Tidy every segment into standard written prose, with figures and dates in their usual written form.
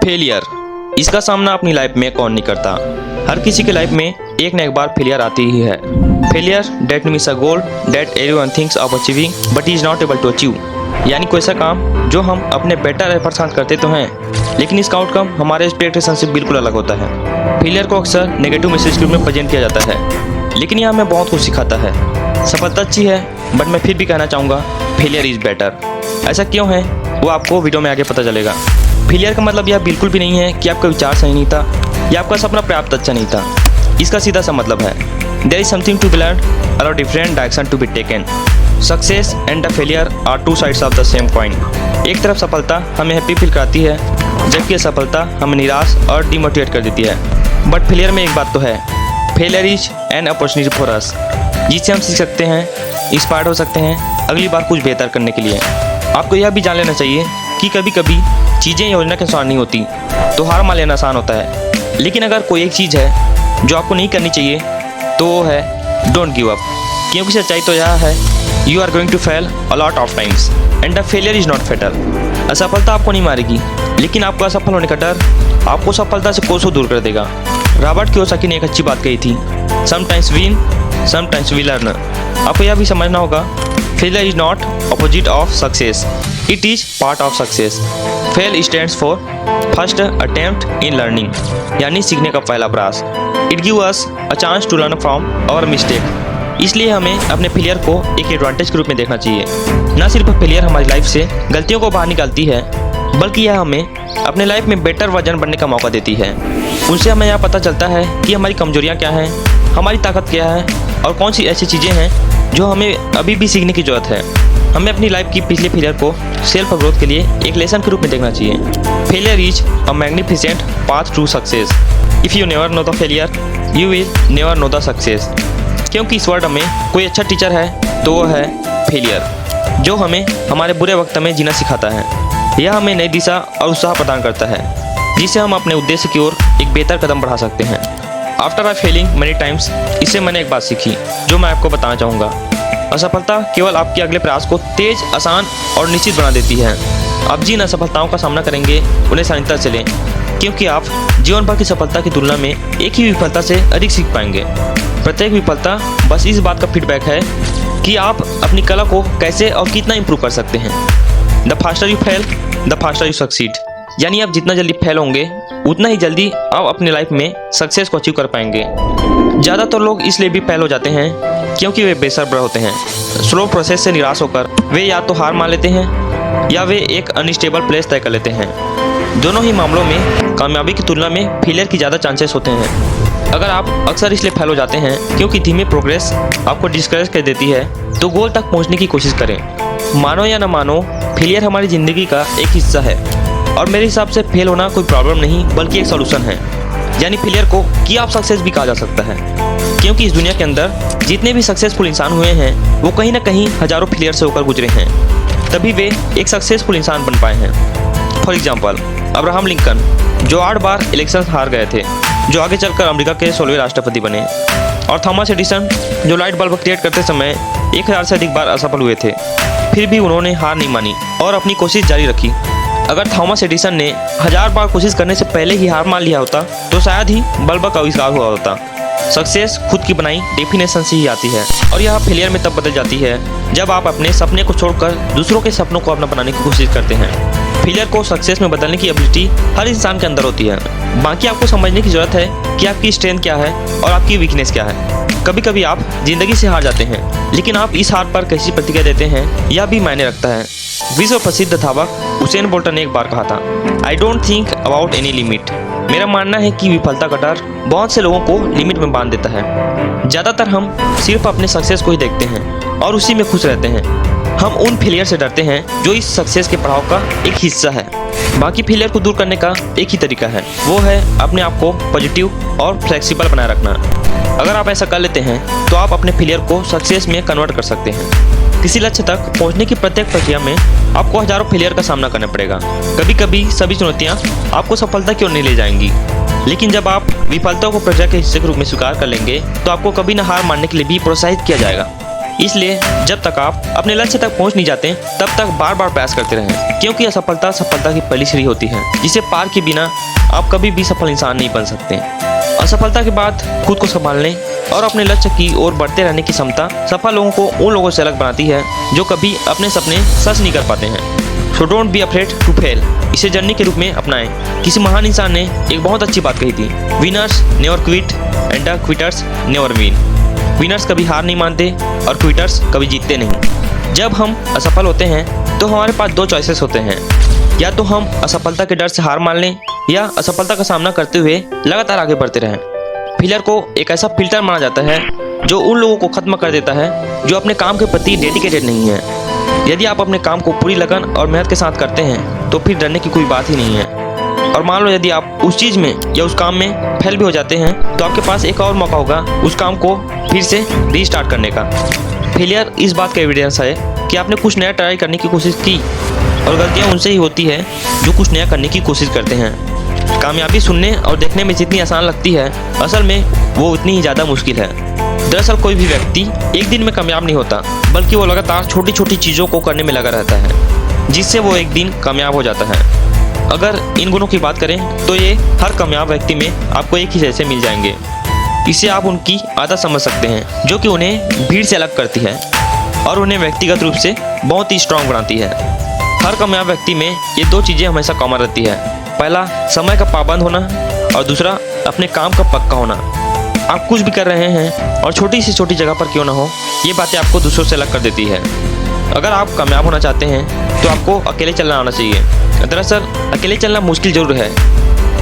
Failure, इसका सामना अपनी लाइफ में कौन नहीं करता। हर किसी के लाइफ में एक न एक बार फेलियर आती ही है। Failure that means a goal that everyone thinks of achieving but is not able to achieve, यानी कोई ऐसा काम जो हम अपने बेटर एफर्ट्स साथ करते तो हैं, लेकिन इसका आउटकम हमारे एक्सपेक्टेशन से बिल्कुल अलग होता है। फेलियर को अक्सर नेगेटिव मैसेज के रूप में प्रेजेंट किया जाता है, लेकिन यह हमें बहुत कुछ सिखाता है। सफलता अच्छी है, बट मैं फिर भी कहना चाहूँगा फेलियर इज़ बेटर। ऐसा क्यों है वो आपको वीडियो में आगे पता चलेगा। फेलियर का मतलब यह बिल्कुल भी नहीं है कि आपका विचार सही नहीं था या आपका सपना पर्याप्त अच्छा नहीं था। इसका सीधा सा मतलब है there is something to be learn और different direction to be taken. Success and the failure are two sides of the same coin. एक तरफ सफलता हमें हैप्पी फील कराती है, जबकि असफलता हमें निराश और डिमोटिवेट कर देती है। बट फेलियर में एक बात तो है, failure is an opportunity for us, जिससे हम सीख सकते हैं, इंस्पायर्ड हो सकते हैं अगली बार कुछ बेहतर करने के लिए। आपको यह भी जान लेना चाहिए कि कभी कभी चीज़ें योजना के अनुसार नहीं होती, तो हार मान लेना आसान होता है। लेकिन अगर कोई एक चीज़ है जो आपको नहीं करनी चाहिए तो वो है डोंट गिव अप, क्योंकि सच्चाई तो यह है you are going to fail a lot of times and the failure is not fatal. असफलता आपको नहीं मारेगी, लेकिन आपको असफल होने का डर आपको सफलता से कोसों दूर कर देगा। रॉबर्ट कियोसाकी ने एक अच्छी बात कही थी, sometimes win sometimes we learn. आपको यह भी समझना होगा failure is not opposite of success, it is part of success. Fail stands for first attempt in learning, यानी सीखने का पहला प्रयास। It give us a chance to learn from our mistake. इसलिए हमें अपने फेलियर को एक एडवांटेज के रूप में देखना चाहिए। न सिर्फ फेलियर हमारी लाइफ से गलतियों को बाहर निकालती है, बल्कि यह हमें अपने लाइफ में बेटर वर्जन बनने का मौका देती है। उनसे हमें यह पता चलता है कि हमारी कमजोरियाँ क्या हैं, हमारी ताकत क्या है और कौन सी ऐसी चीज़ें हैं जो हमें अभी भी सीखने की ज़रूरत है। हमें अपनी लाइफ की पिछले फेलियर को सेल्फ ग्रोथ के लिए एक लेसन के रूप में देखना चाहिए। Failure is a magnificent path to success. If you never know the failure you will never know the success. क्योंकि इस वर्ल्ड में कोई अच्छा टीचर है तो वो है फेलियर, जो हमें हमारे बुरे वक्त में जीना सिखाता है। यह हमें नई दिशा और उत्साह प्रदान करता है, जिससे हम अपने उद्देश्य की ओर एक बेहतर कदम बढ़ा सकते हैं। After I failing many times, इससे मैंने एक बात सीखी जो मैं आपको बताना चाहूँगा। असफलता केवल आपके अगले प्रयास को तेज, आसान और निश्चित बना देती है। आप जिन असफलताओं का सामना करेंगे उन्हें शांतिता से लें, क्योंकि आप जीवन भर की सफलता की तुलना में एक ही विफलता से अधिक सीख पाएंगे। प्रत्येक विफलता बस इस बात का फीडबैक है कि आप अपनी कला को कैसे और कितना इम्प्रूव कर सकते हैं। The faster you fail the faster you succeed, यानी आप जितना जल्दी फेल होंगे उतना ही जल्दी आप अपनी लाइफ में सक्सेस को अचीव कर पाएंगे। ज़्यादातर लोग इसलिए भी फेल हो जाते हैं क्योंकि वे बेसब्र होते हैं। स्लो प्रोसेस से निराश होकर वे या तो हार मान लेते हैं या वे एक अनस्टेबल प्लेस तय कर लेते हैं। दोनों ही मामलों में कामयाबी की तुलना में फेलियर की ज़्यादा चांसेस होते हैं। अगर आप अक्सर इसलिए फेल हो जाते हैं क्योंकि धीमी प्रोग्रेस आपको डिस्करेज कर देती है, तो गोल तक पहुंचने की कोशिश करें। मानो या न मानो, फेलियर हमारी ज़िंदगी का एक हिस्सा है और मेरे हिसाब से फेल होना कोई प्रॉब्लम नहीं बल्कि एक सोल्यूशन है। यानी फेलियर को की आप सक्सेस भी कहा जा सकता है, क्योंकि इस दुनिया के अंदर जितने भी सक्सेसफुल इंसान हुए हैं वो कहीं ना कहीं हजारों फेलियर से होकर गुजरे हैं, तभी वे एक सक्सेसफुल इंसान बन पाए हैं। फॉर एग्जाम्पल अब्राहम लिंकन, जो 8 बार इलेक्शन हार गए थे, जो आगे चलकर अमेरिका के 16वें राष्ट्रपति बने, और थॉमस एडिसन, जो लाइट बल्ब क्रिएट करते समय 1000 से अधिक बार असफल हुए थे, फिर भी उन्होंने हार नहीं मानी और अपनी कोशिश जारी रखी। अगर थॉमस एडिसन ने 1000 बार कोशिश करने से पहले ही हार मान लिया होता तो शायद ही बल्ब का आविष्कार हुआ होता। सक्सेस खुद की बनाई डेफिनेशन से ही आती है, और यह फेलियर में तब बदल जाती है जब आप अपने सपने को छोड़कर दूसरों के सपनों को अपना बनाने की कोशिश करते हैं। फेलियर को सक्सेस में बदलने की एबिलिटी हर इंसान के अंदर होती है। बाकी आपको समझने की जरूरत है कि आपकी स्ट्रेंथ क्या है और आपकी वीकनेस क्या है। कभी कभी आप जिंदगी से हार जाते हैं, लेकिन आप इस हार पर कैसी प्रतिक्रिया देते हैं यह भी मायने रखता है। विश्व प्रसिद्ध धावक उसेन बोल्ट ने एक बार कहा था, I don't think about any limit. मेरा मानना है कि विफलता का डर बहुत से लोगों को लिमिट में बांध देता है। ज़्यादातर हम सिर्फ अपने सक्सेस को ही देखते हैं और उसी में खुश रहते हैं। हम उन फेलियर से डरते हैं जो इस सक्सेस के पड़ाव का एक हिस्सा है। बाकी फेलियर को दूर करने का एक ही तरीका है, वो है अपने आप को पॉजिटिव और फ्लेक्सिबल बनाए रखना। अगर आप ऐसा कर लेते हैं तो आप अपने फेलियर को सक्सेस में कन्वर्ट कर सकते हैं। किसी लक्ष्य तक पहुंचने की प्रत्येक प्रक्रिया में आपको हजारों फेलियर का सामना करना पड़ेगा। कभी कभी सभी चुनौतियां आपको सफलता की ओर नहीं ले जाएंगी, लेकिन जब आप विफलता को प्रक्रिया के हिस्से के रूप में स्वीकार कर लेंगे तो आपको कभी न हार मानने के लिए भी प्रोत्साहित किया जाएगा। इसलिए जब तक आप अपने लक्ष्य तक पहुंच नहीं जाते तब तक बार बार प्रयास करते रहें, क्योंकि असफलता सफलता की पहली सीढ़ी होती है जिसे पार किए बिना आप कभी भी सफल इंसान नहीं बन सकते। असफलता के बाद खुद को संभालने और अपने लक्ष्य की ओर बढ़ते रहने की क्षमता सफल लोगों को उन लोगों से अलग बनाती है जो कभी अपने सपने सच नहीं कर पाते हैं। So don't be afraid to fail, इसे जर्नी के रूप में अपनाएं। किसी महान इंसान ने एक बहुत अच्छी बात कही थी, winners never quit and the quitters never win. Winners कभी हार नहीं मानते और क्विटर्स कभी जीतते नहीं। जब हम असफल होते हैं तो हमारे पास दो चॉइसेस होते हैं, या तो हम असफलता के डर से हार मान लें या असफलता का सामना करते हुए लगातार आगे बढ़ते रहें। फेलियर को एक ऐसा फिल्टर माना जाता है जो उन लोगों को खत्म कर देता है जो अपने काम के प्रति डेडिकेटेड नहीं है। यदि आप अपने काम को पूरी लगन और मेहनत के साथ करते हैं तो फिर डरने की कोई बात ही नहीं है। और मान लो यदि आप उस चीज़ में या उस काम में फेल भी हो जाते हैं तो आपके पास एक और मौका होगा उस काम को फिर से रीस्टार्ट करने का। फेलियर इस बात का एविडेंस है कि आपने कुछ नया ट्राई करने की कोशिश की, और गलतियाँ उनसे ही होती है जो कुछ नया करने की कोशिश करते हैं। कामयाबी सुनने और देखने में जितनी आसान लगती है, असल में वो उतनी ही ज़्यादा मुश्किल है। दरअसल कोई भी व्यक्ति एक दिन में कामयाब नहीं होता, बल्कि वो लगातार छोटी छोटी चीज़ों को करने में लगा रहता है, जिससे वो एक दिन कामयाब हो जाता है। अगर इन गुणों की बात करें तो ये हर कामयाब व्यक्ति में आपको एक ही जैसे मिल जाएंगे। इससे आप उनकी आदत समझ सकते हैं जो कि उन्हें भीड़ से अलग करती है और उन्हें व्यक्तिगत रूप से बहुत ही स्ट्रांग बनाती है। हर कामयाब व्यक्ति में ये दो चीज़ें हमेशा कॉमन रहती है। पहला, समय का पाबंद होना, और दूसरा, अपने काम का पक्का होना। आप कुछ भी कर रहे हैं और छोटी से छोटी जगह पर क्यों ना हो, ये बातें आपको दूसरों से अलग कर देती है। अगर आप कामयाब होना चाहते हैं तो आपको अकेले चलना आना चाहिए। दरअसल अकेले चलना मुश्किल जरूर है,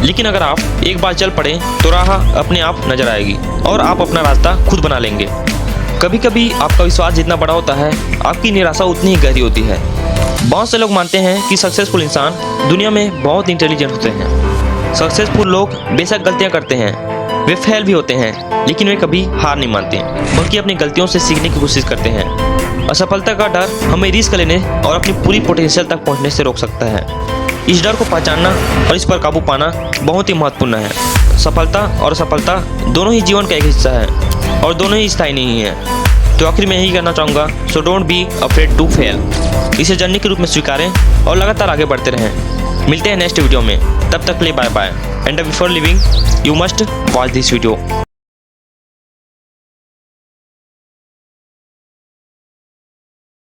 लेकिन अगर आप एक बार चल पड़े तो राह अपने आप नजर आएगी और आप अपना रास्ता खुद बना लेंगे। कभी कभी आपका विश्वास जितना बड़ा होता है, आपकी निराशा उतनी ही गहरी होती है। बहुत से लोग मानते हैं कि सक्सेसफुल इंसान दुनिया में बहुत इंटेलिजेंट होते हैं। सक्सेसफुल लोग बेशक गलतियां करते हैं, वे फेल भी होते हैं, लेकिन वे कभी हार नहीं मानते, बल्कि अपनी गलतियों से सीखने की कोशिश करते हैं। असफलता का डर हमें रिस्क लेने और अपनी पूरी पोटेंशियल तक पहुंचने से रोक सकता है। इस डर को पहचानना और इस पर काबू पाना बहुत ही महत्वपूर्ण है। सफलता और असफलता दोनों ही जीवन का एक हिस्सा है और दोनों ही स्थायी नहीं है। तो आखिर में यही कहना चाहूँगा, so don't be afraid to fail. इसे जर्नी के रूप में स्वीकारें और लगातार आगे बढ़ते रहें। मिलते हैं नेक्स्ट वीडियो में, तब तक के लिए bye bye. And before leaving you must watch this video.